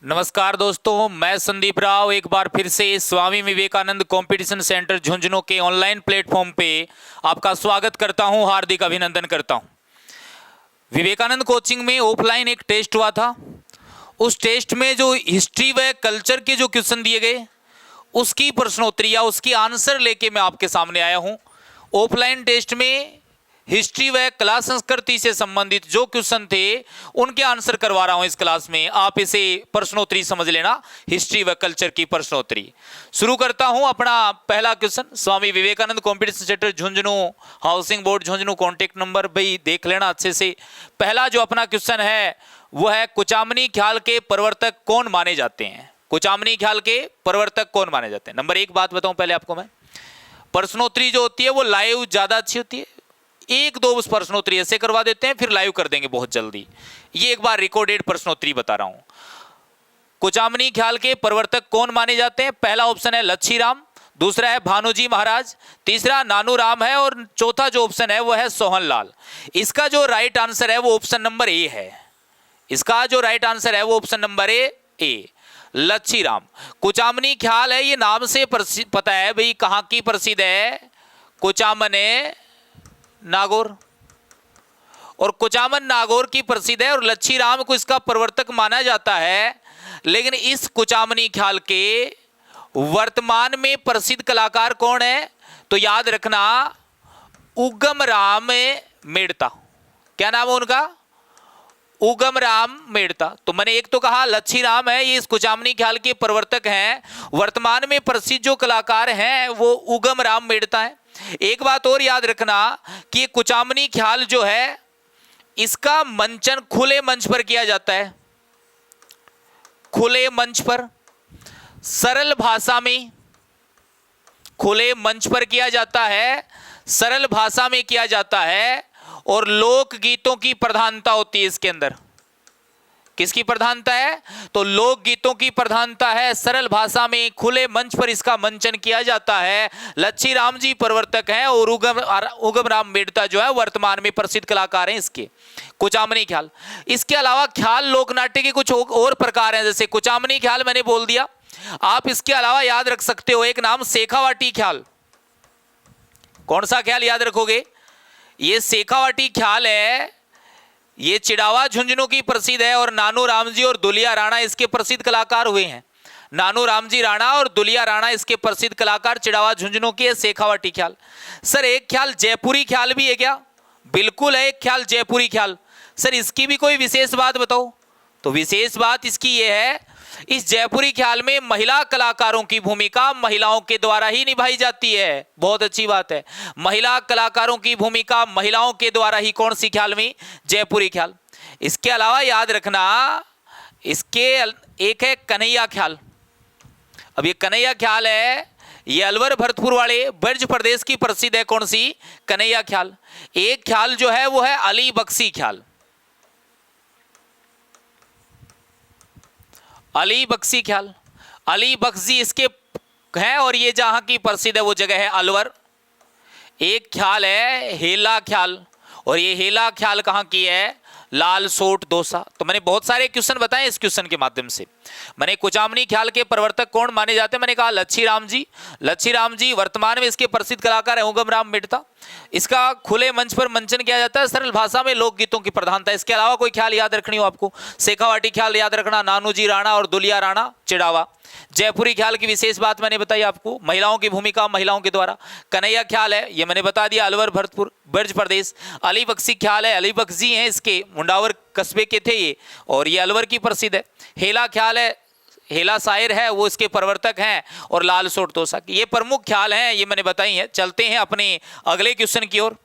नमस्कार दोस्तों, मैं संदीप राव एक बार फिर से स्वामी विवेकानंद कंपटीशन सेंटर झुंझुनू के ऑनलाइन प्लेटफॉर्म पे आपका स्वागत करता हूं, हार्दिक अभिनंदन करता हूं। विवेकानंद कोचिंग में ऑफलाइन एक टेस्ट हुआ था। उस टेस्ट में जो हिस्ट्री व कल्चर के जो क्वेश्चन दिए गए उसकी प्रश्नोत्तरी या उसकी आंसर लेके मैं आपके सामने आया हूं। ऑफलाइन टेस्ट में हिस्ट्री व कला संस्कृति से संबंधित जो क्वेश्चन थे उनके आंसर करवा रहा हूं इस क्लास में। आप इसे प्रश्नोत्तरी समझ लेना, हिस्ट्री व कल्चर की प्रश्नोत्तरी। शुरू करता हूं अपना पहला question. Swami Vivekananda competition centre Jhunjhunu, housing board Jhunjhunu, contact number भाई देख लेना अच्छे से। पहला जो अपना क्वेश्चन है वह है कुचामनी ख्याल के प्रवर्तक कौन माने जाते हैं। कुचामनी ख्याल के प्रवर्तक कौन माने जाते हैं। नंबर एक बात बताऊं पहले आपको मैं, प्रश्नोत्तरी जो होती है वो लाइव ज्यादा अच्छी होती है। एक दो उस प्रश्नोत्तरी ऐसे करवा देते हैं, फिर लाइव कर देंगे बहुत जल्दी। ये एक बार रिकॉर्डेड प्रश्नोत्तरी बता रहा हूं। कुचामनी ख्याल के प्रवर्तक कौन माने जाते हैं। पहला ऑप्शन है लच्छीराम, दूसरा है भानुजी महाराज, तीसरा नानू राम है और चौथा जो ऑप्शन है वो है सोहनलाल। इसका जो राइट आंसर है वो ऑप्शन नंबर ए है। इसका जो राइट आंसर है वो option number A, Lachhiram. Kuchamani ख्याल है, ये नाम से पता है भाई कहां की प्रसिद्ध है, कुचामन नागौर। और कुचामन नागौर की प्रसिद्ध है और लच्छीराम को इसका प्रवर्तक माना जाता है। लेकिन इस कुचामनी ख्याल के वर्तमान में प्रसिद्ध कलाकार कौन है, तो याद रखना उगम राम मेड़ता। क्या नाम है उनका, उगम राम मेड़ता। तो मैंने एक तो कहा लच्छीराम है, ये इस कुचामनी ख्याल के प्रवर्तक हैं। वर्तमान में प्रसिद्ध जो कलाकार हैं वो उगम राम मेड़ता है। एक बात और याद रखना कि कुचामनी ख्याल जो है इसका मंचन खुले मंच पर किया जाता है। खुले मंच पर, सरल भाषा में, खुले मंच पर किया जाता है, सरल भाषा में किया जाता है और लोक गीतों की प्रधानता होती है इसके अंदर। किसकी प्रधानता है, तो लोक गीतों की प्रधानता है। सरल भाषा में खुले मंच पर इसका मंचन किया जाता है। लच्छीराम जी प्रवर्तक हैं और उगम राम मेड़ता जो है वर्तमान में प्रसिद्ध कलाकार हैं इसके कुचामनी ख्याल। इसके अलावा ख्याल लोकनाट्य के कुछ और प्रकार हैं, जैसे कुचामनी ख्याल मैंने बोल दिया। आप इसके अलावा याद रख सकते हो एक नाम शेखावाटी ख्याल। कौन सा ख्याल याद रखोगे, ये शेखावाटी ख्याल है। ये चिड़ावा झुंझुनू की प्रसिद्ध है और नानू राम जी और दुलिया राणा इसके प्रसिद्ध कलाकार हुए हैं। नानू राम जी राणा और दुलिया राणा इसके प्रसिद्ध कलाकार चिड़ावा झुंझुनू की है शेखावाटी ख्याल। सर एक ख्याल जयपुरी ख्याल भी है क्या, बिल्कुल है एक ख्याल जयपुरी ख्याल। सर इसकी भी कोई विशेष बात बताओ, तो विशेष बात इसकी यह है इस जयपुरी ख्याल में महिला कलाकारों की भूमिका महिलाओं के द्वारा ही निभाई जाती है। बहुत अच्छी बात है, महिला कलाकारों की भूमिका महिलाओं के द्वारा ही। कौन सी ख्याल में, जयपुरी ख्याल। इसके अलावा याद रखना इसके एक है कन्हैया ख्याल। अब ये कन्हैया ख्याल है, ये अलवर भरतपुर वाले ब्रज प्रदेश की प्रसिद्ध है। कौन सी, कन्हैया ख्याल। एक ख्याल जो है वो है अली बख्शी ख्याल। अली बख्शी ख्याल, अली बख्शी इसके है और ये जहां की प्रसिद्ध है वो जगह है अलवर। एक ख्याल है हेला ख्याल और ये हेला ख्याल कहां की है, लाल सोट दौसा। तो मैंने बहुत सारे क्वेश्चन बताए इस क्वेश्चन के माध्यम से। मैंने कुचामनी ख्याल के प्रवर्तक कौन माने जाते हैं, मैंने कहा लच्छीराम जी। लच्छीराम जी वर्तमान में इसके प्रसिद्ध कलाकार है उगम राम मेड़ता। इसका खुले मंच पर मंचन किया जाता है, सरल भाषा में लोकगीतों की प्रधानता। इसके अलावा कोई ख्याल याद रखनी हो आपको, शेखावाटी ख्याल याद रखना, नानूजी राणा और दुलिया राणा चिड़ावा। जयपुरी ख्याल की विशेष बात मैंने बताई आपको, महिलाओं की भूमिका महिलाओं के द्वारा। कन्हैया ख्याल है ये मैंने बता दिया, अलवर भरतपुर ब्रज प्रदेश। अली बख्शी ख्याल है, अली बख्शी हैं इसके, मुंडावर कस्बे के थे ये और ये अलवर की प्रसिद्ध है। हेला ख्याल है, हेला शायर है वो इसके प्रवर्तक हैं और लाल सोट दौसा। ये प्रमुख ख्याल हैं, ये मैंने बताई हैं। चलते हैं अपने अगले क्वेश्चन की ओर।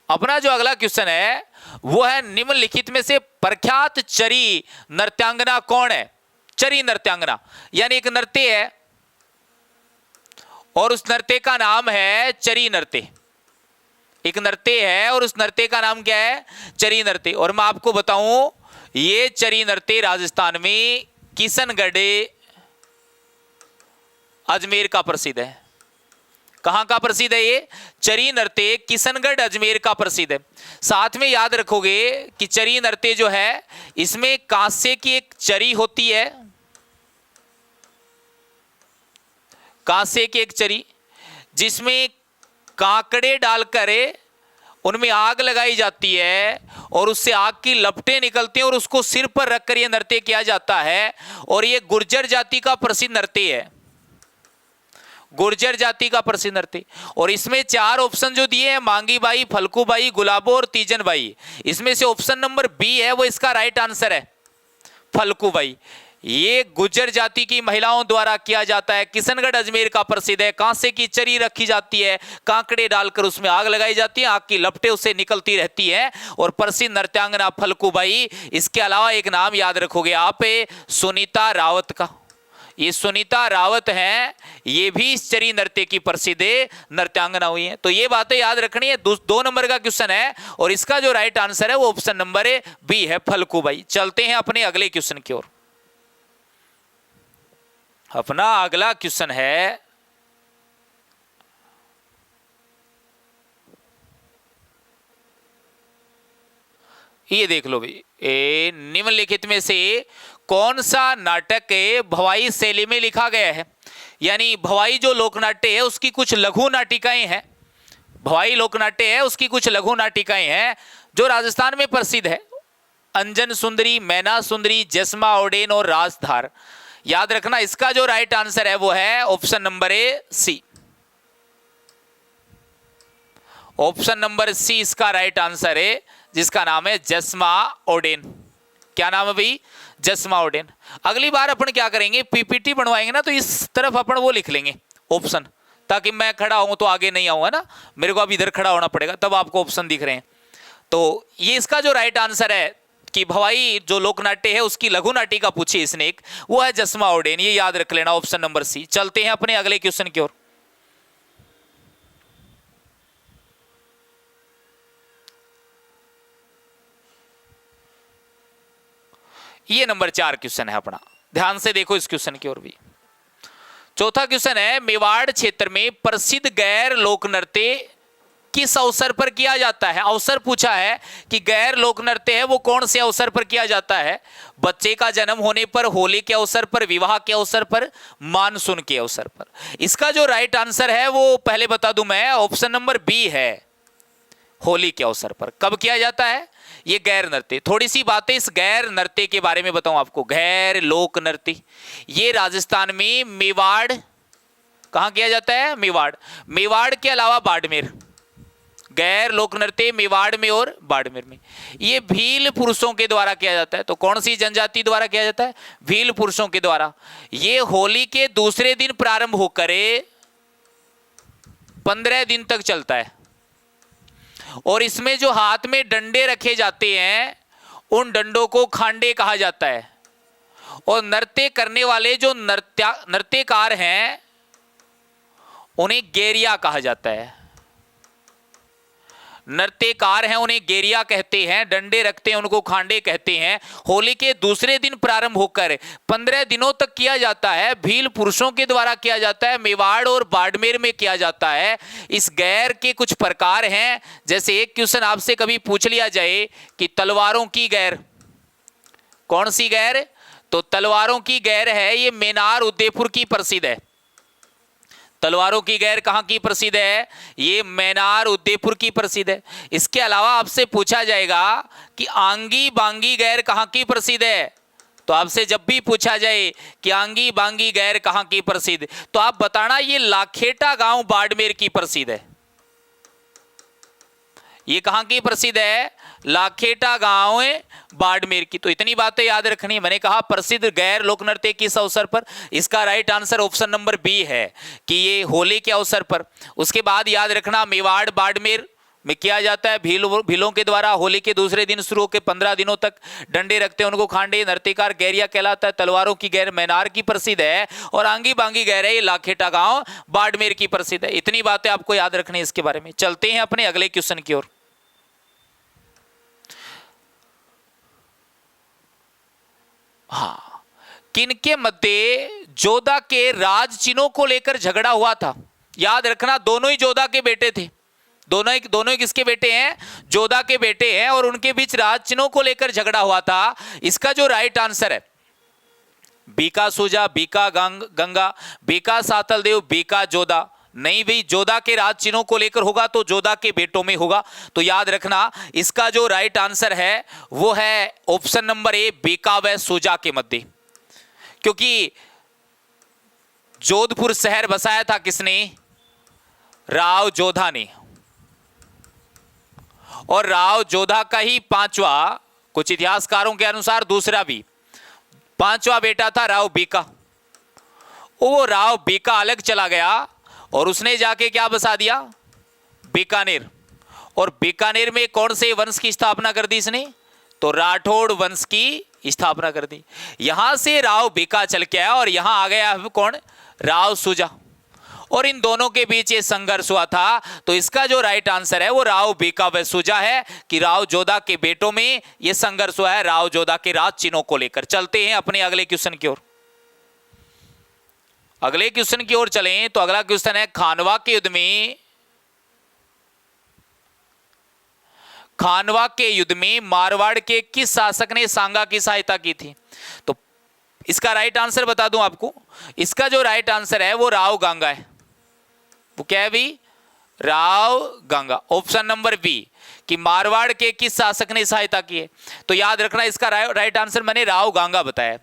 अपना जो अगला क्वेश्चन है वो है निम्नलिखित में से प्रख्यात चरी नृत्यांगना कौन है। चरी नृत्यांगना यानी एक नृत्य है और उस नृत्य का नाम है चरी नृत्य। एक नृत्य है और उस नृत्य का नाम क्या है, चरी नृत्य। और मैं आपको बताऊं ये चरी नृत्य राजस्थान में किशनगढ़ अजमेर का प्रसिद्ध है। कहां का प्रसिद्ध है ये? चरी नृत्य किशनगढ़ अजमेर का प्रसिद्ध है। साथ में याद रखोगे कि चरी नृत्य जो है इसमें कांसे की एक चरी होती है, कांसे की एक चरी जिसमें कांकड़े डालकर उनमें आग लगाई जाती है और उससे आग की लपटें निकलती हैं और उसको सिर पर रखकर यह नृत्य किया जाता है। और यह गुर्जर जाति का प्रसिद्ध नृत्य है, गुर्जर जाति का प्रसिद्ध नृत्य। और इसमें 4 ऑप्शन जो दिए हैं, मांगी बाई, फलकू बाई, गुलाबो और तीजन बाई, इसमें से ऑप्शन नंबर बी है वो इसका राइट आंसर है, फलकू बाई। ये गुर्जर जाति की महिलाओं द्वारा किया जाता है, किशनगढ़ अजमेर का प्रसिद्ध है। कांसे की चरी रखी जाती है, कांकड़े डालकर उसमें आग लगाई जाती है, आग की लपटें उससे निकलती रहती है और प्रसिद्ध नृत्यांगना फलकू बाई। इसके अलावा एक नाम याद रखोगे आप, सुनीता रावत का। ये सुनीता रावत हैं, ये भी इस चरी नृत्य की प्रसिद्ध नृत्यांगना हुई है। तो ये बातें याद रखनी है। 2 नंबर का क्वेश्चन है और इसका जो राइट आंसर है वो ऑप्शन नंबर बी है, फलकू बाई। चलते हैं अपने अगले क्वेश्चन की ओर। अपना अगला क्वेश्चन है, ये देख लो भाई, निम्नलिखित में से कौन सा नाटक भवाई शैली में लिखा गया है? यानी भवाई जो लोकनाट्य है उसकी कुछ लघु नाटिकाएं हैं, भवाई लोकनाट्य है उसकी कुछ लघु नाटिकाएं हैं जो राजस्थान में प्रसिद्ध है। अंजन सुंदरी, मैना सुंदरी, जसमा ओडेन और राजधार। याद रखना इसका जो राइट आंसर है वो है option number C, option number C इसका राइट आंसर है, जिसका नाम है जसमा ओडेन। क्या नाम है भाई? जसमा ओडेन। अगली बार अपन क्या करेंगे, पीपीटी बनवाएंगे ना, तो इस तरफ अपन वो लिख लेंगे ऑप्शन, ताकि मैं खड़ा हूं तो आगे नहीं आऊंगा ना, मेरे को अब इधर खड़ा होना पड़ेगा, तब आपको ऑप्शन दिख रहे हैं। तो ये इसका जो राइट आंसर है कि भवाई जो लोकनाट्य है उसकी लघु नाटिका पूछी इसने एक, वो है जसमा ओडेन। ये याद रख लेना, ऑप्शन नंबर सी। चलते हैं अपने अगले क्वेश्चन की ओर। ये नंबर 4 क्वेश्चन है अपना, ध्यान से देखो इस क्वेश्चन की ओर भी। चौथा क्वेश्चन है, मेवाड़ क्षेत्र में प्रसिद्ध गैर लोक नृत्य किस अवसर पर किया जाता है? अवसर पूछा है कि गैर लोक नृत्य है वो कौन से अवसर पर किया जाता है? बच्चे का जन्म होने पर, होली के अवसर पर, विवाह के अवसर पर, मानसून के अवसर पर। इसका जो राइट आंसर है वो पहले बता दूं मैं, ऑप्शन नंबर बी है, होली के अवसर पर। कब किया जाता है ये गैर नृत्य? थोड़ी सी बातें इस गैर नृत्य के बारे में बताऊं आपको। गैर लोक नृत्य ये राजस्थान में मेवाड़, कहां किया जाता है? मेवाड़। मेवाड़ के अलावा बाड़मेर, गैर लोक नृत्य मेवाड़ में और बाड़मेर में। ये भील पुरुषों के द्वारा किया जाता है। तो कौन सी जनजाति द्वारा किया जाता है? भील पुरुषों के द्वारा। ये होली के दूसरे दिन प्रारंभ होकर 15 दिन तक चलता है और इसमें जो हाथ में डंडे रखे जाते हैं उन डंडों को खांडे कहा जाता है। और नृत्य करने वाले जो नृत्यकार हैं उन्हें गेरिया कहा जाता है। नृत्यकार हैं उन्हें गेरिया कहते हैं, डंडे रखते हैं उनको खांडे कहते हैं। होली के दूसरे दिन प्रारंभ होकर 15 दिनों तक किया जाता है। भील पुरुषों के द्वारा किया जाता है, मेवाड़ और बाड़मेर में किया जाता है। इस गैर के कुछ प्रकार हैं, जैसे एक क्वेश्चन आपसे कभी पूछ लिया जाए कि तलवारों की गैर, कौन सी गैर? तो तलवारों की गैर है ये मेनार उदयपुर की प्रसिद्ध है। तलवारों की गैर कहां की प्रसिद्ध है? ये मैनार उदयपुर की प्रसिद्ध है। इसके अलावा आपसे पूछा जाएगा कि आंगी बांगी गैर कहां की प्रसिद्ध है? तो आपसे जब भी पूछा जाए कि आंगी बांगी गैर कहां की प्रसिद्ध, तो आप बताना ये लाखेटा गांव बाड़मेर की प्रसिद्ध है। ये कहां की प्रसिद्ध है? लाखेटा गांव बाड़मेर की। तो इतनी बातें याद रखनी है। मैंने कहा प्रसिद्ध गैर लोक नृत्य किस अवसर पर? इसका right answer option number B है कि ये होली के अवसर पर। उसके बाद याद रखना मेवाड़ बाड़मेर में किया जाता है भीलों के द्वारा। होली के दूसरे दिन शुरू होकर 15 दिनों तक डंडे रखते हैं उनको खांडे। नृत्यकार गैरिया कहलाता है। तलवारों की गैर मैनार की प्रसिद्ध है और आंगी बांगी गैर है ये लाखेटा गांव बाड़मेर की प्रसिद्ध है। इतनी बातें आपको याद रखनी है इसके बारे में। चलते हैं अपने अगले क्वेश्चन की ओर। हाँ, किनके मध्य जोधा के राज चिन्हों को लेकर झगड़ा हुआ था? याद रखना दोनों ही जोधा के बेटे थे, दोनों ही किसके बेटे हैं? जोधा के बेटे हैं, और उनके बीच राज चिन्हों को लेकर झगड़ा हुआ था। इसका जो राइट आंसर है बीका सूजा, बीका गंगा, बीका सातल देव, बीका जोधा। नहीं भाई, जोधा के राज चिन्हों को लेकर होगा तो जोधा के बेटों में होगा। तो याद रखना इसका जो राइट आंसर है वो है ऑप्शन नंबर ए, बीका व सूजा के मध्य। क्योंकि जोधपुर शहर बसाया था किसने? राव जोधा ने, और राव जोधा का ही पांचवा, कुछ इतिहासकारों के अनुसार दूसरा भी पांचवा बेटा था राव बीका। वो राव बीका अलग चला गया और उसने जाके क्या बसा दिया? बीकानेर। और बीकानेर में कौन से वंश की स्थापना कर दी इसने? तो राठौड़ वंश की स्थापना कर दी। यहां से राव बीका चल के आया और यहां आ गया कौन? राव सूजा। और इन दोनों के बीच ये संघर्ष हुआ था। तो इसका जो राइट आंसर है वो राव बीका व सूजा है, कि राव जोधा के बेटों में ये संघर्ष हुआ है राव जोधा के राज चिन्हों को लेकर। चलते हैं अपने अगले क्वेश्चन की ओर। अगले क्वेश्चन की ओर चलें तो अगला क्वेश्चन है खानवा के युद्ध में, खानवा के युद्ध में मारवाड़ के किस शासक ने सांगा की सहायता की थी? तो इसका राइट आंसर बता दूं आपको, इसका जो राइट आंसर है वो राव गांगा है। वो क्या है भी? राव गांगा। ऑप्शन नंबर बी, कि मारवाड़ के किस शासक ने सहायता की है। तो याद रखना इसका राइट आंसर मैंने राव गांगा बताया।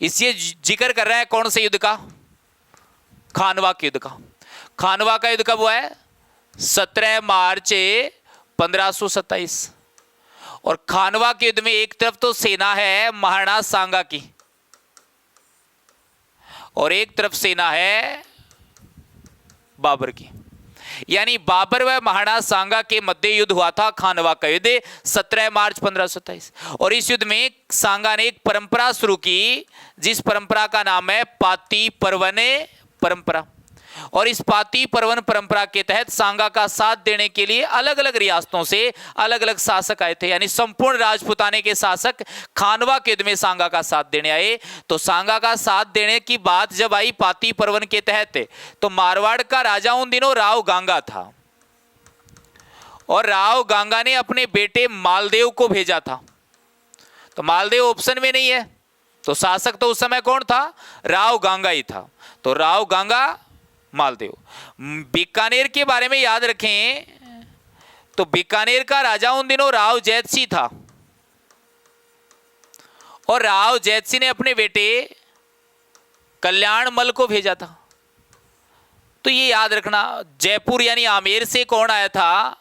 इससे जिक्र कर रहा है कौन से युद्ध का? खानवा के युद्ध का। खानवा का युद्ध कब हुआ है? 17 मार्च 1527। और खानवा के युद्ध में एक तरफ तो सेना है महाराणा सांगा की, और एक तरफ सेना है बाबर की। यानी बाबर व महाराणा सांगा के मध्य युद्ध हुआ था खानवा का युद्ध 17 मार्च 1527। और इस युद्ध में सांगा ने एक परंपरा शुरू की जिस परंपरा का नाम है पाती परवन परंपरा। और इस पाती परवन परंपरा के तहत सांगा का साथ देने के लिए अलग अलग रियासतों से अलग अलग शासक आए थे। यानी संपूर्ण राजपूताने के शासक खानवा के युद्ध में सांगा का साथ देने आए। तो सांगा का साथ देने की बात जब आई पाती परवन के तहत, तो मारवाड़ का राजा उन दिनों राव गांगा था, और राव गांगा ने अपने बेटे मालदेव को भेजा था। तो मालदेव ऑप्शन में नहीं है, तो शासक तो उस समय कौन था? राव गांगा ही था। तो राव गांगा मालदेव। बीकानेर के बारे में याद रखें तो बीकानेर का राजा उन दिनों राव जैतसिंह था, और राव जैतसिंह ने अपने बेटे कल्याणमल को भेजा था। तो ये याद रखना। जयपुर यानी आमेर से कौन आया था?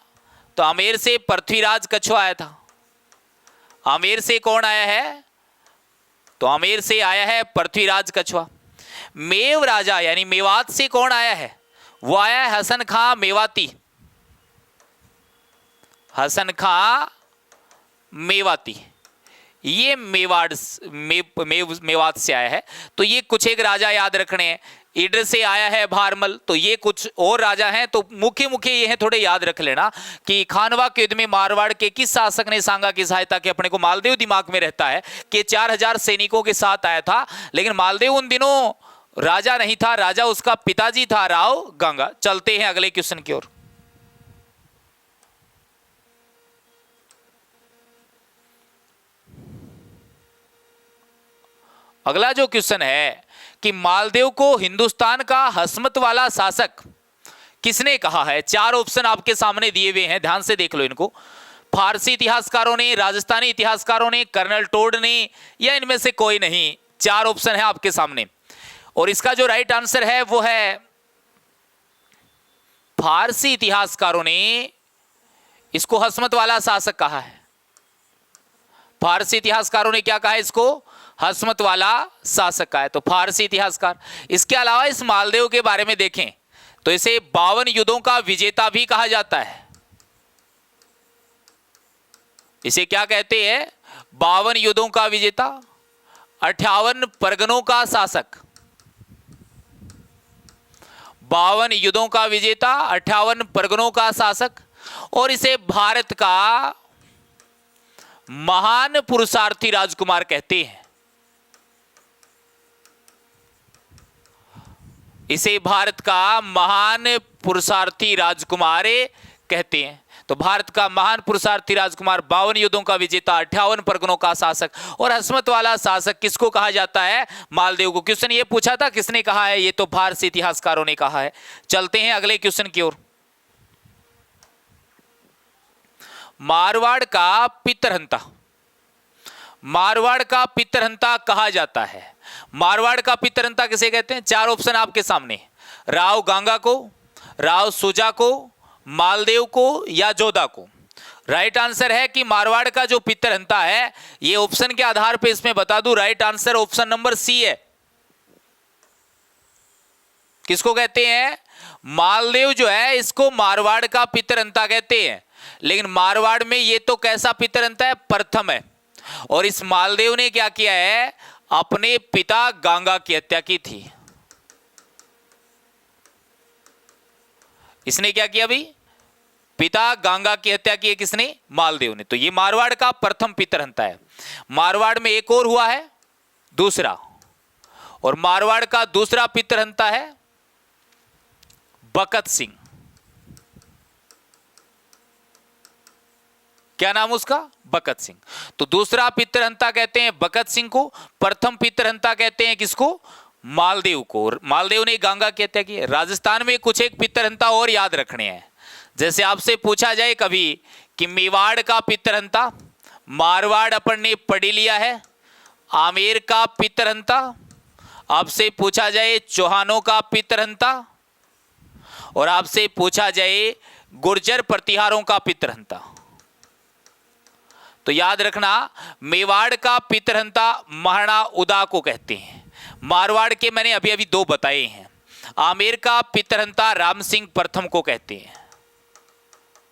तो आमेर से पृथ्वीराज कछुआ आया था। आमेर से कौन आया है? तो आमेर से आया है पृथ्वीराज कछुआ। मेव राजा यानी मेवात से कौन आया है? वो आया है हसन खां मेवाती। हसन खां मेवाती ये मेवाड़ मेवात से आया है। तो ये कुछ एक राजा याद रखने हैं। ईडर से आया है भारमल। तो ये कुछ और राजा हैं। तो मुख्य मुख्य ये हैं, थोड़े याद रख लेना कि खानवा के युद्ध में मारवाड़ के किस शासक ने सांगा की सहायता की। अपने को मालदेव दिमाग में रहता है कि 4000 सैनिकों के साथ आया था, लेकिन मालदेव उन दिनों राजा नहीं था, राजा उसका पिताजी था राव गांगा। चलते हैं अगले क्वेश्चन की ओर। अगला जो क्वेश्चन है कि मालदेव को हिंदुस्तान का हसमत वाला शासक किसने कहा है? 4 ऑप्शन आपके सामने दिए हुए हैं, ध्यान से देख लो इनको। फारसी इतिहासकारों ने, राजस्थानी इतिहासकारों ने, कर्नल टोड ने, या इनमें से कोई नहीं। 4 ऑप्शन है आपके सामने, और इसका जो राइट आंसर है वो है फारसी इतिहासकारों ने इसको हसमत वाला शासक कहा है। फारसी इतिहासकारों ने क्या कहा है? इसको हसमत वाला शासक कहा है। तो फारसी इतिहासकार। इसके अलावा इस मालदेव के बारे में देखें तो इसे 52 युद्धों का विजेता भी कहा जाता है। इसे क्या कहते हैं? 52 युद्धों का विजेता, 58 परगनों का शासक। 52 युद्धों का विजेता, 58 परगनों का शासक, और इसे भारत का महान पुरुषार्थी राजकुमार कहते हैं। इसे भारत का महान पुरुषार्थी राजकुमार कहते हैं। तो भारत का महान पुरुषार्थी राजकुमार, 52 युद्धों का विजेता, 58 परगनों का शासक और हसमत वाला शासक किसको कहा जाता है? मालदेव को। क्वेश्चन ये पूछा था, किसने कहा है? ये तो फारसी इतिहासकारों ने कहा है। चलते हैं अगले क्वेश्चन की ओर। मारवाड़ का पितरहंता, मारवाड़ का पितरहंता कहा जाता है। मारवाड़ का पितरहंता किसे कहते हैं? 4 ऑप्शन आपके सामने, राव गांगा को, राव सुजा को, मालदेव को या जोधा को। राइट आंसर है कि मारवाड़ का जो पितरहंता है, ये ऑप्शन के आधार पे इसमें बता दूं, right answer option number C है। किसको कहते हैं? मालदेव जो है इसको मारवाड़ का पितरहंता कहते हैं। लेकिन मारवाड़ में ये तो कैसा पितरहंता है? प्रथम है। और इस मालदेव ने क्या किया है? अपने पिता गांगा की हत्या की थी। इसने क्या किया भाई? पिता गांगा की हत्या की है। किसने? मालदेव ने। तो ये मारवाड़ का प्रथम पितरहंता है। मारवाड़ में एक और हुआ है, दूसरा, और मारवाड़ का दूसरा पितरहंता है बकत सिंह। क्या नाम उसका? बकत सिंह। तो दूसरा पितरहंता कहते हैं बकत सिंह को, प्रथम पितरहंता कहते हैं किसको? मालदेव को। मालदेव ने गंगा की हत्या की। राजस्थान में कुछ एक पितरहंता और याद रखने हैं। जैसे आपसे पूछा जाए कभी कि मेवाड़ का पितरहंता, मारवाड़ अपन ने पढ़ लिया है। आमेर का पितरहंता, आपसे पूछा जाए चौहानों का पितरहंता, और आपसे पूछा जाए गुर्जर प्रतिहारों का पितरहंता। तो याद रखना, मेवाड़ का पितरहंता महाराणा उदा को कहते हैं। मारवाड़ के मैंने अभी अभी 2 बताए हैं। आमेर का पितरहंता राम सिंह प्रथम को कहते हैं।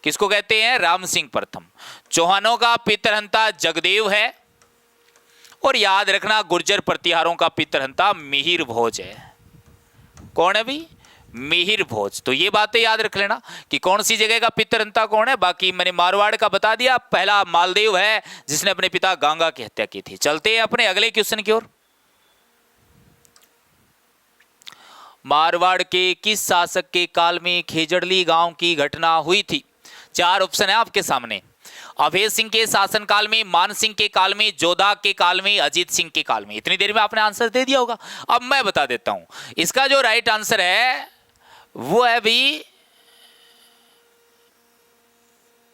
किसको कहते हैं? राम सिंह प्रथम। चौहानों का पितरहंता जगदेव है। और याद रखना, गुर्जर प्रतिहारों का पितरहंता मिहिर भोज है। कौन है भाई? मिहिर भोज। तो ये बातें याद रख लेना कि कौन सी जगह का पितरहंता कौन है। बाकी मैंने मारवाड़ का बता दिया। पहला मालदेव है जिसने अपने पिता गांगा की हत्या की थी। चलते हैं अपने अगले क्वेश्चन की ओर। मारवाड़ के किस शासक के काल में खेजड़ली गांव की घटना हुई थी? 4 ऑप्शन है आपके सामने। अभय सिंह के शासनकाल में, मान सिंह के काल में, जोधा के काल में, अजीत सिंह के काल में। इतनी देर में आपने आंसर दे दिया होगा। अब मैं बता देता हूं। इसका जो राइट आंसर है वो है भी,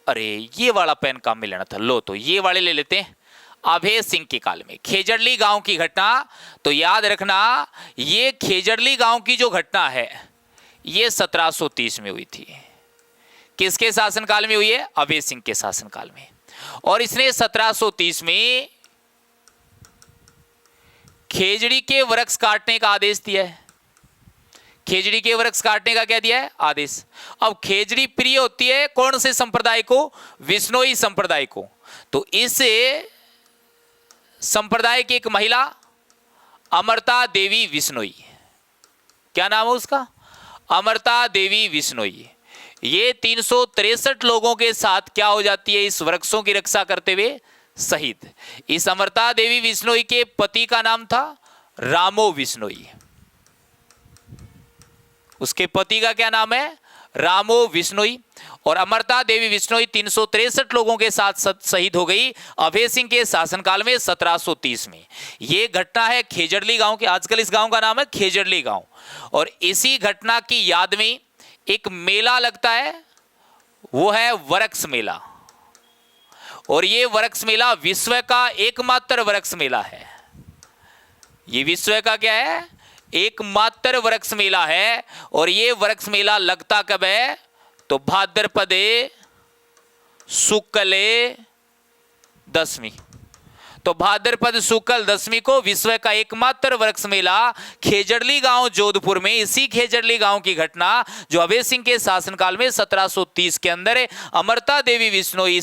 अरे ये वाला पेन काम में लेना था, लो तो ये वाले ले लेते हैं। अभय सिंह के काल में खेजड़ली गांव की घटना। तो याद रखना, ये खेजड़ली गांव की जो घटना है ये 1730 में हुई थी। किसके शासनकाल में हुई है? अभय सिंह के शासनकाल में। और इसने 1730 में खेजड़ी के वृक्ष काटने का आदेश दिया है। खेजड़ी के वृक्ष काटने का क्या दिया है? आदेश। अब खेजड़ी प्रिय होती है कौन से संप्रदाय को? विश्नोई संप्रदाय को। तो इस संप्रदाय की एक महिला अमृता देवी विश्नोई, क्या नाम है उसका? अमृता देवी विश्नोई। ये 363 लोगों के साथ क्या हो जाती है? इस वृक्षों की रक्षा करते हुए शहीद। इस अमृता देवी विश्नोई के पति का नाम था रामो विश्नोई। उसके पति का क्या नाम है? रामो विश्नोई। और अमृता देवी विश्नोई 363 लोगों के साथ शहीद हो गई अभय सिंह के शासनकाल में 1730 में। यह घटना है खेजड़ली गांव की। आजकल इस गांव का नाम है खेजड़ली गांव। और इसी घटना की याद में एक मेला लगता है, वो है वृक्ष मेला। और ये वृक्ष मेला विश्व का एकमात्र वृक्ष मेला है। ये विश्व का क्या है? एकमात्र वृक्ष मेला है। और ये वृक्ष मेला लगता कब है? तो भाद्रपदे शुक्ल दशमी। तो भाद्रपद शुक्ल दशमी को विश्व का एकमात्र वृक्ष मेला खेजड़ली गांव जोधपुर में, इसी खेजड़ली गांव की घटना जो अभय सिंह के शासनकाल में 1730 के अंदर अमृता देवी विश्नोई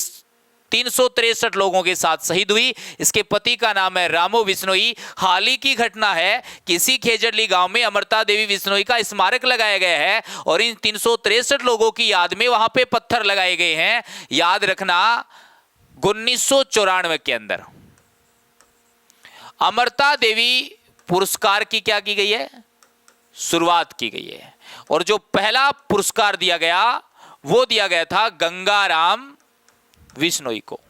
363 लोगों के साथ शहीद हुई। इसके पति का नाम है रामो विश्नोई। हाल ही की घटना है कि इसी खेजड़ली गांव में अमृता देवी विश्नोई का स्मारक लगाया गया है और इन 363 लोगों की याद में वहां पे पत्थर लगाए गए हैं। याद रखना 1994 के अंदर अमृता देवी पुरस्कार की क्या की गई है? शुरुआत की गई है। और जो पहला पुरस्कार दिया गया वो दिया गया था गंगाराम विश्नोई को।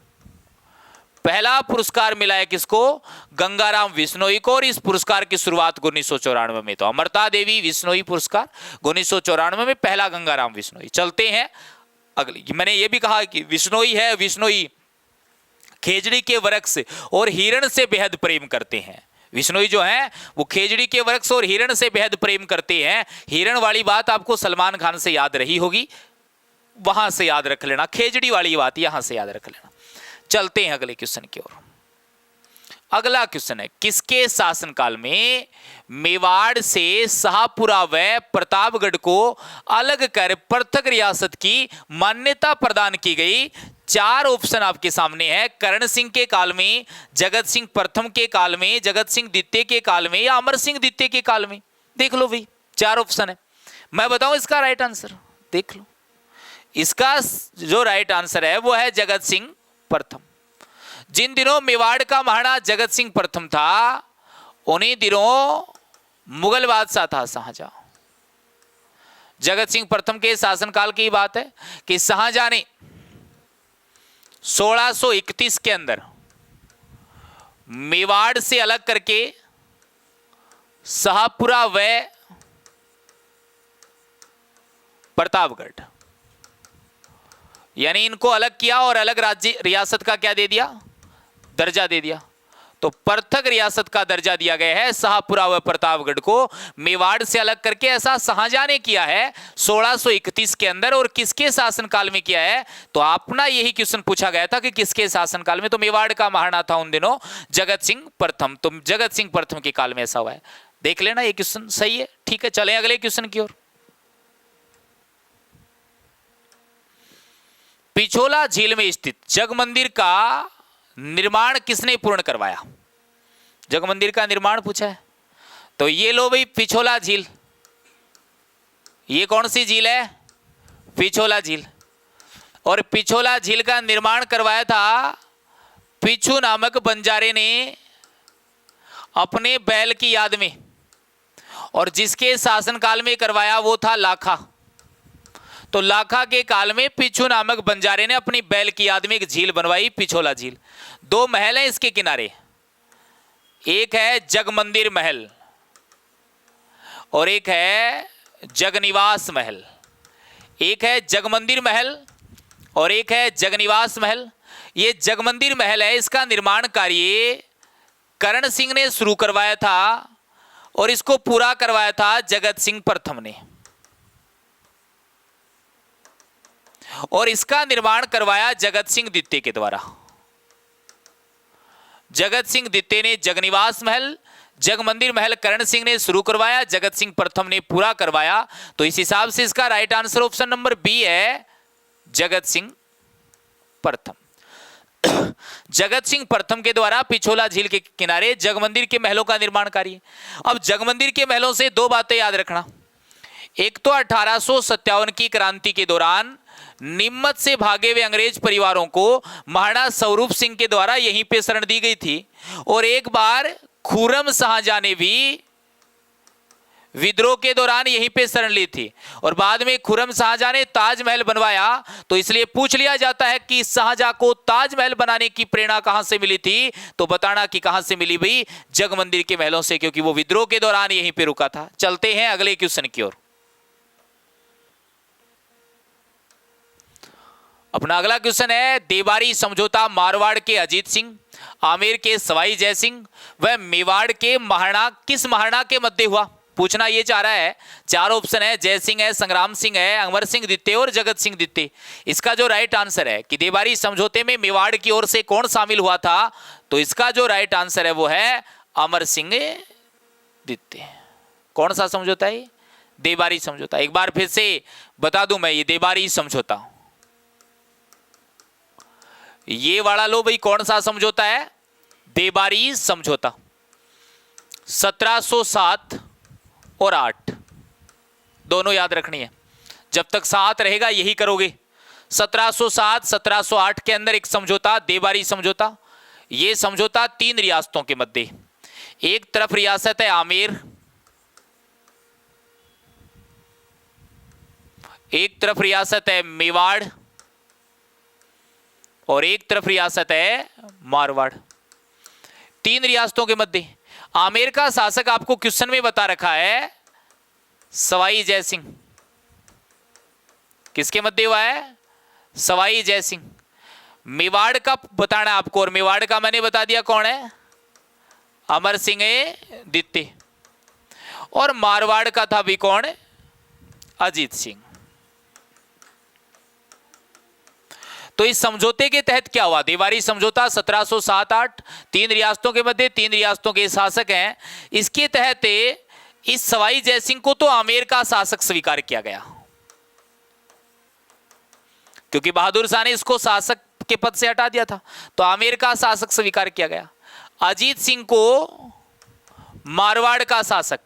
पहला पुरस्कार मिला है किसको? गंगाराम विश्नोई को। और इस पुरस्कार की शुरुआत 1994 में, तो अमृता देवी विश्नोई पुरस्कार 1994 में, पहला गंगाराम विश्नोई। चलते हैं अगली। मैंने ये भी कहा कि विश्नोई है, विश्नोई खेजड़ी के वृक्ष और हिरण से बेहद प्रेम करते हैं। विश्नोई जो है वो खेजड़ी के वृक्ष और हिरण से बेहद प्रेम करते हैं। हिरण वाली बात आपको सलमान खान से याद रही होगी, वहां से याद रख लेना। खेजड़ी वाली बात यहां से याद रख लेना। चलते हैं अगले क्वेश्चन की ओर। अगला क्वेश्चन है, किसके शासनकाल में मेवाड़ से शाहपुरा व प्रतापगढ़ को अलग कर पृथक रियासत की मान्यता प्रदान की गई? चार ऑप्शन आपके सामने है। करण सिंह के काल में, जगत सिंह प्रथम के काल में, जगत सिंह द्वितीय के काल में, या अमर सिंह द्वितीय के काल में। देख लो भाई, चार ऑप्शन है। मैं बताऊं इसका राइट आंसर, देख लो। इसका जो राइट आंसर है वो है जगत सिंह प्रथम। जिन दिनों मेवाड़ का महाराणा जगत सिंह प्रथम था, उन्हीं दिनों मुगल बादशाह था शाहजहां। जगत सिंह प्रथम के शासनकाल की बात है कि शाहजहां ने 1631 के अंदर मेवाड़ से अलग करके शाहपुरा व प्रतापगढ़, यानी इनको अलग किया और अलग राज्य रियासत का क्या दे दिया? दर्जा दे दिया। तो पृथक रियासत का दर्जा दिया गया है शाहपुरा व प्रतापगढ़ को, मेवाड़ से अलग करके। ऐसा शाहजहां ने किया है 1631 के अंदर। और किसके शासनकाल में किया है? तो अपना यही क्वेश्चन पूछा गया था कि किसके शासनकाल में, तो मेवाड़ का महाराणा था उन दिनों जगत सिंह प्रथम। तो जगत सिंह प्रथम के काल में ऐसा हुआ है। देख लेना, ये क्वेश्चन सही है। ठीक है, चलें अगले क्वेश्चन की ओर। पिछोला झील में स्थित जग मंदिर का निर्माण किसने पूर्ण करवाया? जग मंदिर का निर्माण पूछा है। तो ये लो भाई, पिछोला झील। ये कौन सी झील है? पिछोला झील। और पिछोला झील का निर्माण करवाया था पिछू नामक बंजारे ने अपने बैल की याद में। और जिसके शासनकाल में करवाया वो था लाखा। तो लाखा के काल में पिछू नामक बंजारे ने अपनी बैल की याद में एक झील बनवाई, पिछोला झील। दो महल हैं इसके किनारे, एक है जगमंदिर महल और एक है जगनिवास महल। एक है जगमंदिर महल और एक है जगनिवास महल। ये जगमंदिर महल है, इसका निर्माण कार्य करण सिंह ने शुरू करवाया था और इसको पूरा करवाया था जगत सिंह प्रथम ने। और इसका निर्माण करवाया जगत सिंह द्वितीय के द्वारा। जगत सिंह द्वितीय ने जगनिवास महल, जगमंदिर महल करण सिंह ने शुरू करवाया, जगत सिंह प्रथम ने पूरा करवाया। तो इस हिसाब से इसका right answer option number B है, जगत सिंह प्रथम। जगत सिंह प्रथम के द्वारा पिछोला झील के किनारे जगमंदिर के महलों का निर्माण कार्य। अब जगमंदिर के महलों से दो बातें याद रखना। एक तो 1857 की क्रांति के दौरान नीमच से भागे हुए अंग्रेज परिवारों को महाराणा स्वरूप सिंह के द्वारा यहीं पे शरण दी गई थी। और एक बार खुर्रम शाहजहां ने भी विद्रोह के दौरान यहीं पे शरण ली थी। और बाद में खुर्रम शाहजहां ने ताजमहल बनवाया। तो इसलिए पूछ लिया जाता है कि शाहजहां को ताजमहल बनाने की प्रेरणा कहां से मिली थी? तो बताना कि कहां से मिली भाई? जगमंदिर के महलों से, क्योंकि वो विद्रोह के दौरान यहीं पे रुका था। चलते हैं अगले क्वेश्चन की ओर। अपना अगला क्वेश्चन है, देबारी समझौता मारवाड़ के अजीत सिंह, आमेर के सवाई जय सिंह व मेवाड़ के महाराणा किस महाराणा के मध्य हुआ? पूछना ये चाह रहा है। चार ऑप्शन है, जय सिंह है, संग्राम सिंह है, अमर सिंह द्वितीय और जगत सिंह द्वितीय। इसका जो राइट आंसर है कि देबारी समझौते में मेवाड़ की ओर से कौन शामिल हुआ था? तो इसका जो राइट आंसर है वो है अमर सिंह द्वितीय। कौन सा समझौता है? देबारी समझौता। एक बार फिर से बता दूं मैं, ये देबारी समझौता, ये वाला लो भाई, कौन सा समझौता है? देबारी समझौता। 1707 और 8 दोनों याद रखनी है। जब तक 7 रहेगा यही करोगे। 1707 1708 के अंदर एक समझौता, देबारी समझौता। यह समझौता 3 रियासतों के मध्य, एक तरफ रियासत है आमेर, एक तरफ रियासत है मेवाड़ और एक तरफ रियासत है मारवाड़, 3 रियासतों के मध्य आमेर का शासक आपको क्वेश्चन में बता रखा है सवाई जय सिंह। किसके मध्य हुआ है? सवाई जय सिंह। मेवाड़ का बताना आपको, और मेवाड़ का मैंने बता दिया कौन है, अमर सिंह द्वितीय। और मारवाड़ का था भी कौन, अजीत सिंह। तो इस समझौते के तहत क्या हुआ? देवारी समझौता 1707-8, 3 रियासतों के मध्य 3 रियासतों के शासक हैं। इसके तहत इस सवाई जयसिंह को तो आमेर का शासक स्वीकार किया गया, क्योंकि बहादुर शाह ने इसको शासक के पद से हटा दिया था, तो आमेर का शासक स्वीकार किया गया। अजीत सिंह को मारवाड़ का शासक,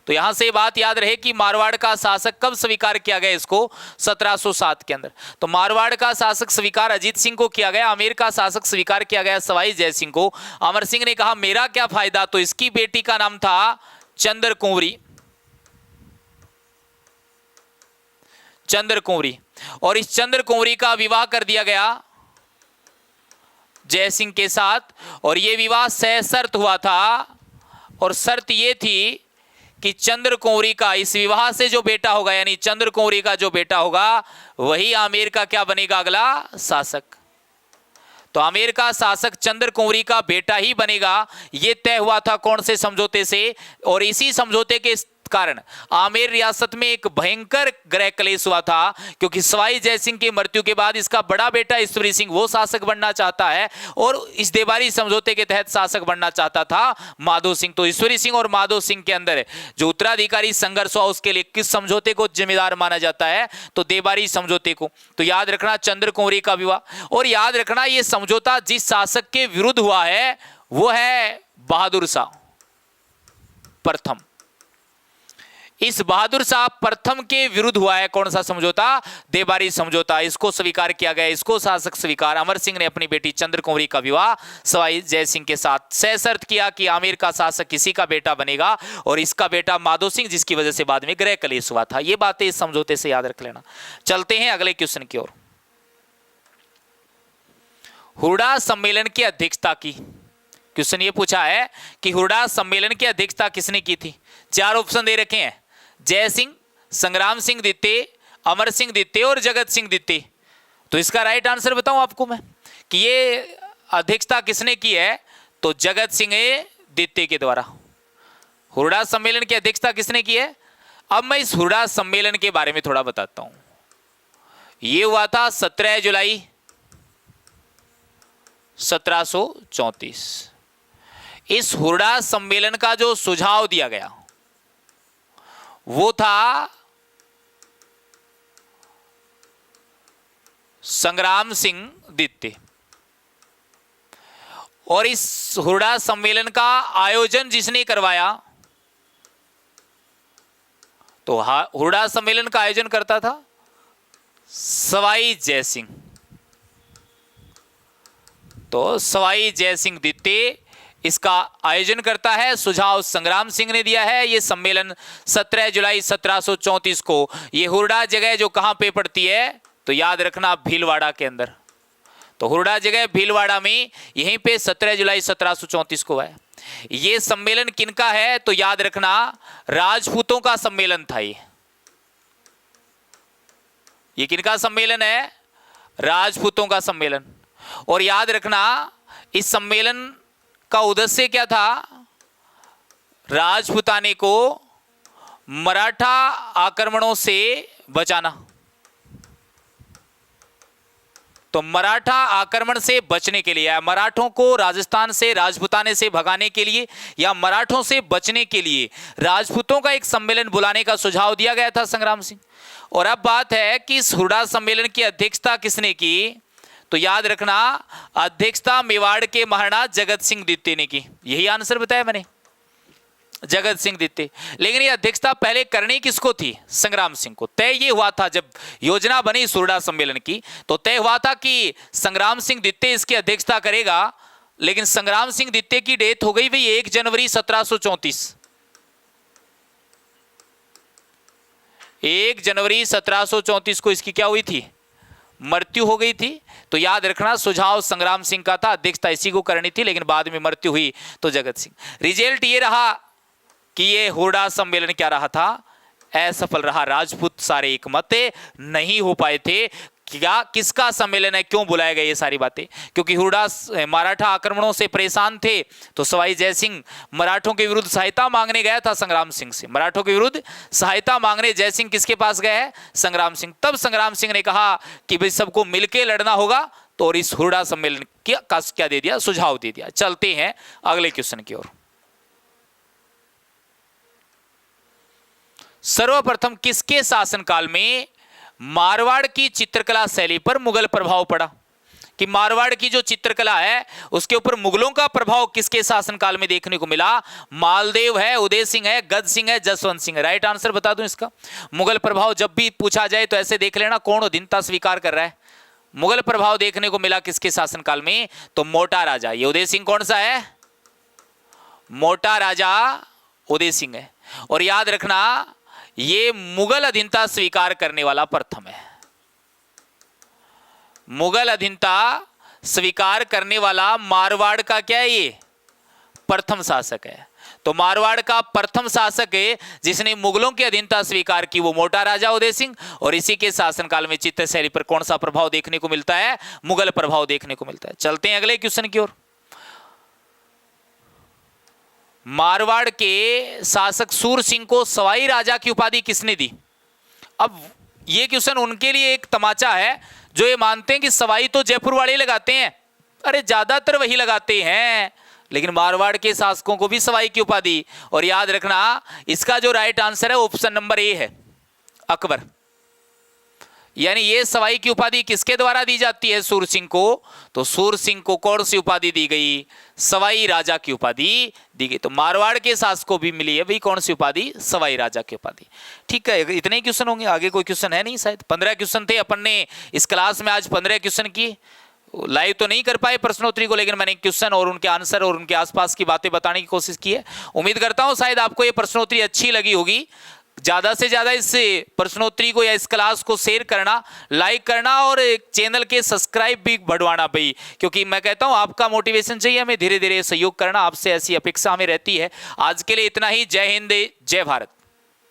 तो यहां से बात याद रहे कि मारवाड़ का शासक कब स्वीकार किया गया इसको, 1707 के अंदर। तो मारवाड़ का शासक स्वीकार अजीत सिंह को किया गया, आमेर का शासक स्वीकार किया गया सवाई जय सिंह को। अमर सिंह ने कहा मेरा क्या फायदा, तो इसकी बेटी का नाम था चंद्र कुंवरी, चंद्र कुंवरी, और इस चंद्र कुंवरी का विवाह कर दिया गया जय सिंह के साथ। और यह विवाह सशर्त हुआ था, और शर्त यह थी कि चंद्र कुंवरी का इस विवाह से जो बेटा होगा, यानी चंद्र कुंवरी का जो बेटा होगा वही आमेर का क्या बनेगा, अगला शासक। तो आमेर का शासक चंद्र कुंवरी का बेटा ही बनेगा, यह तय हुआ था कौन से समझौते से। और इसी समझौते के कारण आमेर रियासत में एक भयंकर गृह क्लेश हुआ था, क्योंकि सवाई जय सिंह की मृत्यु के बाद इसका बड़ा बेटा ईश्वरी सिंह वो शासक बनना चाहता है, और इस देवारी समझौते के तहत शासक बनना चाहता था माधो सिंह। तो ईश्वरी सिंह और माधो सिंह के अंदर जो उत्तराधिकारी संघर्ष हुआ, उसके लिए किस समझौते को जिम्मेदार माना जाता है, तो देवारी समझौते को। तो याद रखना चंद्र कुंवरी का विवाह, और याद रखना यह समझौता जिस शासक के विरुद्ध हुआ है वो है बहादुर शाह प्रथम। इस बहादुर शाह प्रथम के विरुद्ध हुआ है कौन सा समझौता, देवारी समझौता। इसको स्वीकार किया गया, इसको शासक स्वीकार। अमर सिंह ने अपनी बेटी चंद्र कुंवरी का विवाह सवाई जय सिंह के साथ सशर्त किया कि आमेर का शासक किसी का बेटा बनेगा, और इसका बेटा माधो सिंह, जिसकी वजह से बाद में गृह कलेश हुआ था। ये बातें इस समझौते से याद रख लेना। चलते हैं अगले क्वेश्चन की ओर। हुरडा सम्मेलन की अध्यक्षता की, क्वेश्चन ये पूछा है कि हुरडा सम्मेलन की अध्यक्षता किसने की थी। 4 ऑप्शन दे रखे हैं, जय सिंह, संग्राम सिंह द्वितीय, अमर सिंह द्वितीय और जगत सिंह द्वितीय। तो इसका राइट आंसर बताऊं आपको मैं कि ये अध्यक्षता किसने की है, तो जगत सिंह द्वितीय के द्वारा। हुरडा सम्मेलन की अध्यक्षता किसने की है। अब मैं इस हुरडा सम्मेलन के बारे में थोड़ा बताता हूं। यह हुआ था 17 जुलाई 1734। इस हुरडा सम्मेलन का जो सुझाव दिया गया वो था संग्राम सिंह द्वितीय, और इस हुरडा सम्मेलन का आयोजन जिसने करवाया, तो हुरडा सम्मेलन का आयोजन करता था सवाई जय सिंह। तो सवाई जय सिंह द्वितीय इसका आयोजन करता है, सुझाव संग्राम सिंह ने दिया है। यह सम्मेलन 17 जुलाई 1734 को, यह हुरडा जगह जो कहां पे पड़ती है, तो याद रखना भीलवाड़ा के अंदर। तो हुरडा जगह भीलवाड़ा में यहीं पे 17 जुलाई 1734 को है। यह सम्मेलन किनका है, तो याद रखना राजपूतों का सम्मेलन था। ये किनका सम्मेलन है, राजपूतों का सम्मेलन। और याद रखना इस सम्मेलन का उद्देश्य क्या था, राजपूताने को मराठा आक्रमणों से बचाना। तो मराठा आक्रमण से बचने के लिए, या मराठों को राजस्थान से राजपूताने से भगाने के लिए, या मराठों से बचने के लिए राजपूतों का एक सम्मेलन बुलाने का सुझाव दिया गया था संग्राम सिंह। और अब बात है कि इस हुरडा सम्मेलन की अध्यक्षता किसने की, तो याद रखना अध्यक्षता मेवाड़ के महाराणा जगत सिंह द्वितीय ने की। यही आंसर बताया मैंने, जगत सिंह द्वितीय। लेकिन ये अध्यक्षता पहले करनी किसको थी, संग्राम सिंह को। तय ये हुआ था जब योजना बनी हुरडा सम्मेलन की, तो तय हुआ था कि संग्राम सिंह द्वितीय इसकी अध्यक्षता करेगा। लेकिन संग्राम सिंह द्वितीय की डेथ हो गई भाई 1 जनवरी 1734। 1 जनवरी 1734 को इसकी क्या हुई थी, मृत्यु हो गई थी। तो याद रखना सुझाव संग्राम सिंह का था, अध्यक्षता इसी को करनी थी, लेकिन बाद में मृत्यु हुई तो जगत सिंह। रिजल्ट ये रहा कि ये हुरडा सम्मेलन क्या रहा था, असफल रहा। राजपूत सारे एकमत नहीं हो पाए थे। क्या किसका सम्मेलन है, क्यों बुलाए गए, ये सारी बातें, क्योंकि हुरडा मराठा आक्रमणों से परेशान थे। तो सवाई जयसिंह मराठों के विरुद्ध सहायता मांगने गया था संग्राम सिंह से, मराठों के विरुद्ध सहायता मांगने जयसिंह किसके पास गए हैं, संग्राम सिंह। तब संग्राम सिंह ने कहा कि भाई सबको मिलके लड़ना होगा, तो और इस हुरडा सम्मेलन का क्या दे दिया, सुझाव दे दिया। चलते हैं अगले क्वेश्चन की ओर। सर्वप्रथम किसके शासनकाल में मारवाड़ की चित्रकला शैली पर मुगल प्रभाव पड़ा, कि मारवाड़ की जो चित्रकला है उसके ऊपर मुगलों का प्रभाव किसके शासनकाल में देखने को मिला। मालदेव है, उदय सिंह है, गद सिंह है, जसवंत सिंह है। राइट आंसर बता दूं इसका। मुगल प्रभाव जब भी पूछा जाए तो ऐसे देख लेना कौन अधीनता स्वीकार कर रहा है। मुगल प्रभाव देखने को मिला किसके शासनकाल में, तो मोटा राजा। ये उदय सिंह कौन सा है, मोटा राजा उदय सिंह है। और याद रखना ये मुगल अधीनता स्वीकार करने वाला प्रथम है। मुगल अधीनता स्वीकार करने वाला मारवाड़ का क्या है, ये प्रथम शासक है। तो मारवाड़ का प्रथम शासक है जिसने मुगलों की अधीनता स्वीकार की, वो मोटा राजा उदय सिंह। और इसी के शासनकाल में चित्र शैली पर कौन सा प्रभाव देखने को मिलता है, मुगल प्रभाव देखने को मिलता है। चलते हैं अगले क्वेश्चन की ओर। मारवाड़ के शासक सूर सिंह को सवाई राजा की उपाधि किसने दी। अब ये क्वेश्चन उनके लिए एक तमाचा है जो ये मानते हैं कि सवाई तो जयपुर वाले लगाते हैं, अरे ज्यादातर वही लगाते हैं, लेकिन मारवाड़ के शासकों को भी सवाई की उपाधि। और याद रखना इसका जो राइट आंसर है ऑप्शन नंबर ए है, अकबर। यानी ये सवाई की उपाधि किसके द्वारा दी जाती है, सूर सिंह को। तो सूर सिंह को कौन सी उपाधि दी गई, सवाई राजा की उपाधि दी गई। तो मारवाड़ के शासकों भी मिली है भाई कौन सी उपाधि, सवाई राजा की उपाधि। ठीक है, इतने ही क्वेश्चन होंगे, आगे कोई क्वेश्चन है नहीं शायद। 15 क्वेश्चन थे अपन ने इस क्लास में, आज 15 क्वेश्चन की। लाइव तो नहीं कर पाए प्रश्नोत्तरी को, लेकिन मैंने क्वेश्चन और उनके आंसर और उनके आसपास की बातें बताने की कोशिश की है। उम्मीद करता हूं शायद आपको ये प्रश्नोत्तरी अच्छी लगी होगी। ज्यादा से ज्यादा इस प्रश्नोत्तरी को या इस क्लास को शेयर करना, लाइक करना और चैनल के सब्सक्राइब भी बढ़वाना भाई, क्योंकि मैं कहता हूं आपका मोटिवेशन चाहिए हमें धीरे धीरे सहयोग करना, आपसे ऐसी अपेक्षा हमें रहती है। आज के लिए इतना ही। जय हिंद, जय भारत।